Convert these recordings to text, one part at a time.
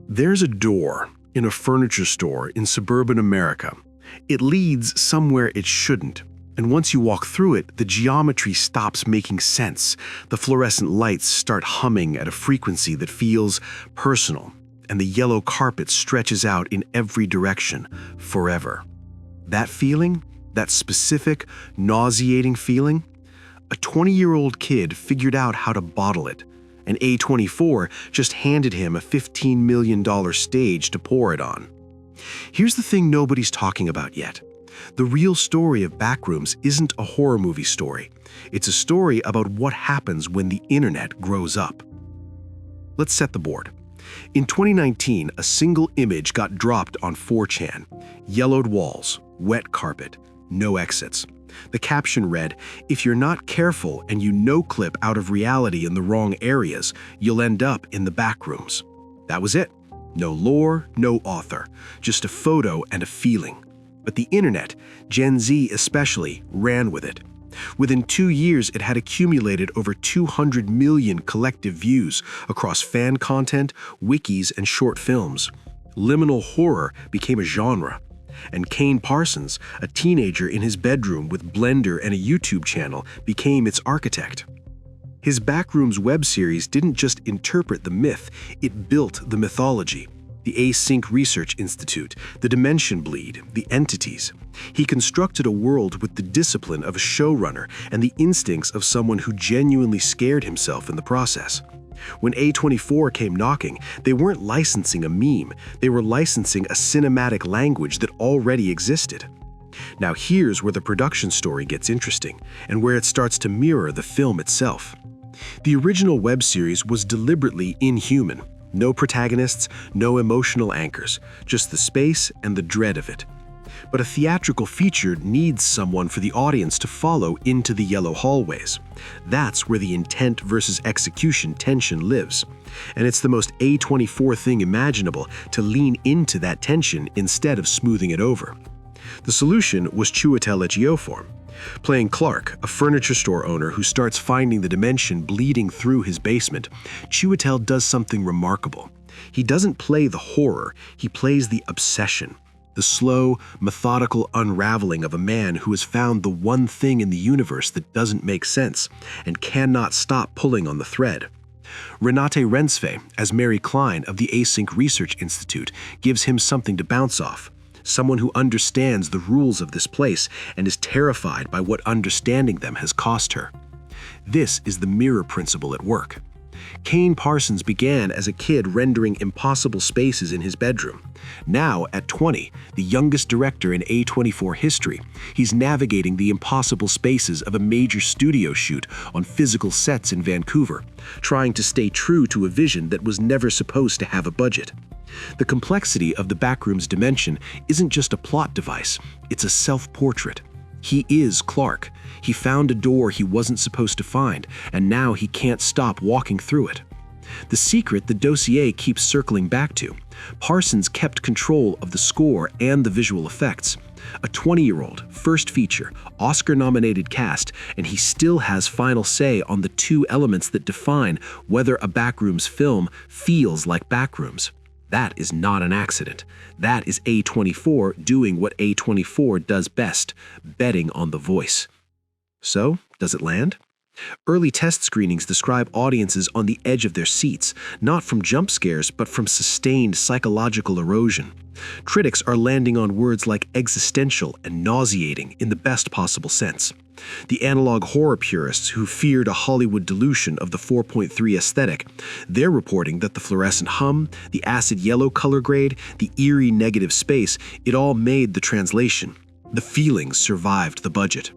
There's a door in a furniture store in suburban America. It leads somewhere it shouldn't. And once you walk through it, the geometry stops making sense. The fluorescent lights start humming at a frequency that feels personal, and the yellow carpet stretches out in every direction forever. That feeling, that specific, nauseating feeling, a 20-year-old kid figured out how to bottle it, and A24 just handed him a $15 million stage to pour it on. Here's the thing nobody's talking about yet. The real story of Backrooms isn't a horror movie story. It's a story about what happens when the internet grows up. Let's set the board. In 2019, a single image got dropped on 4chan. Yellowed walls, wet carpet, no exits. The caption read, "If you're not careful and you no-clip out of reality in the wrong areas, you'll end up in the backrooms." That was it. No lore, no author, just a photo and a feeling. But the internet, Gen Z especially, ran with it. Within 2 years, it had accumulated over 200 million collective views across fan content, wikis, and short films. Liminal horror became a genre. And Kane Parsons, a teenager in his bedroom with Blender and a YouTube channel, became its architect. His Backrooms web series didn't just interpret the myth, it built the mythology. The Async Research Institute, the Dimension Bleed, the entities. He constructed a world with the discipline of a showrunner and the instincts of someone who genuinely scared himself in the process. When A24 came knocking, they weren't licensing a meme, they were licensing a cinematic language that already existed. Now here's where the production story gets interesting, and where it starts to mirror the film itself. The original web series was deliberately inhuman. No protagonists, no emotional anchors, just the space and the dread of it. But a theatrical feature needs someone for the audience to follow into the yellow hallways. That's where the intent versus execution tension lives. And it's the most A24 thing imaginable to lean into that tension instead of smoothing it over. The solution was Chiwetel Ejiofor. Playing Clark, a furniture store owner who starts finding the dimension bleeding through his basement, Chiwetel does something remarkable. He doesn't play the horror, he plays the obsession. The slow, methodical unraveling of a man who has found the one thing in the universe that doesn't make sense and cannot stop pulling on the thread. Renate Rensve, as Mary Klein of the Async Research Institute, gives him something to bounce off. Someone who understands the rules of this place and is terrified by what understanding them has cost her. This is the mirror principle at work. Kane Parsons began as a kid rendering impossible spaces in his bedroom. Now, at 20, the youngest director in A24 history, he's navigating the impossible spaces of a major studio shoot on physical sets in Vancouver, trying to stay true to a vision that was never supposed to have a budget. The complexity of the Backrooms dimension isn't just a plot device, it's a self-portrait. He is Clark. He found a door he wasn't supposed to find, and now he can't stop walking through it. The secret the dossier keeps circling back to. Parsons kept control of the score and the visual effects. A 20-year-old, first feature, Oscar-nominated cast, and he still has final say on the two elements that define whether a Backrooms film feels like Backrooms. That is not an accident. That is A24 doing what A24 does best, betting on the voice. So, does it land? Early test screenings describe audiences on the edge of their seats, not from jump scares, but from sustained psychological erosion. Critics are landing on words like existential and nauseating in the best possible sense. The analog horror purists who feared a Hollywood dilution of the 4.3 aesthetic, they're reporting that the fluorescent hum, the acid yellow color grade, the eerie negative space, it all made the translation. The feelings survived the budget.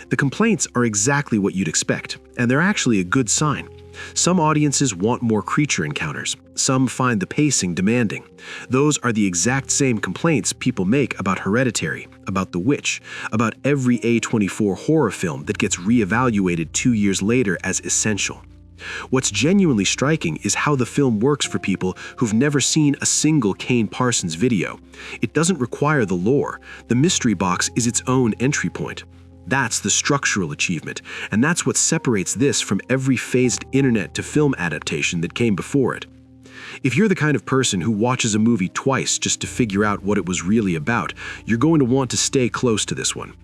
The complaints are exactly what you'd expect, and they're actually a good sign. Some audiences want more creature encounters. Some find the pacing demanding. Those are the exact same complaints people make about Hereditary, about The Witch, about every A24 horror film that gets reevaluated 2 years later as essential. What's genuinely striking is how the film works for people who've never seen a single Kane Parsons video. It doesn't require the lore. The mystery box is its own entry point. That's the structural achievement, and that's what separates this from every phased internet to film adaptation that came before it. If you're the kind of person who watches a movie twice just to figure out what it was really about, you're going to want to stay close to this one.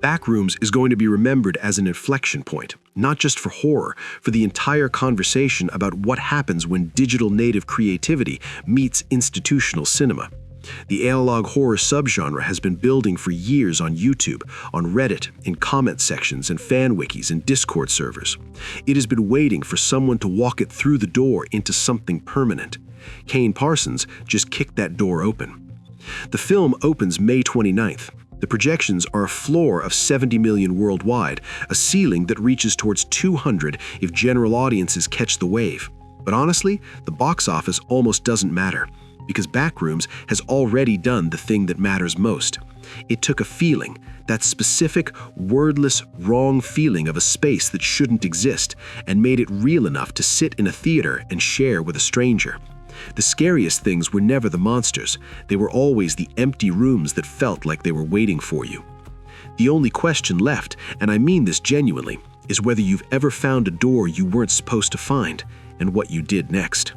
Backrooms is going to be remembered as an inflection point, not just for horror, for the entire conversation about what happens when digital native creativity meets institutional cinema. The analog horror subgenre has been building for years on YouTube, on Reddit, in comment sections and fan wikis and Discord servers. It has been waiting for someone to walk it through the door into something permanent. Kane Parsons just kicked that door open. The film opens May 29th. The projections are a floor of 70 million worldwide, a ceiling that reaches towards 200 if general audiences catch the wave. But honestly, the box office almost doesn't matter, because Backrooms has already done the thing that matters most. It took a feeling, that specific, wordless, wrong feeling of a space that shouldn't exist, and made it real enough to sit in a theater and share with a stranger. The scariest things were never the monsters. They were always the empty rooms that felt like they were waiting for you. The only question left, and I mean this genuinely, is whether you've ever found a door you weren't supposed to find, and what you did next.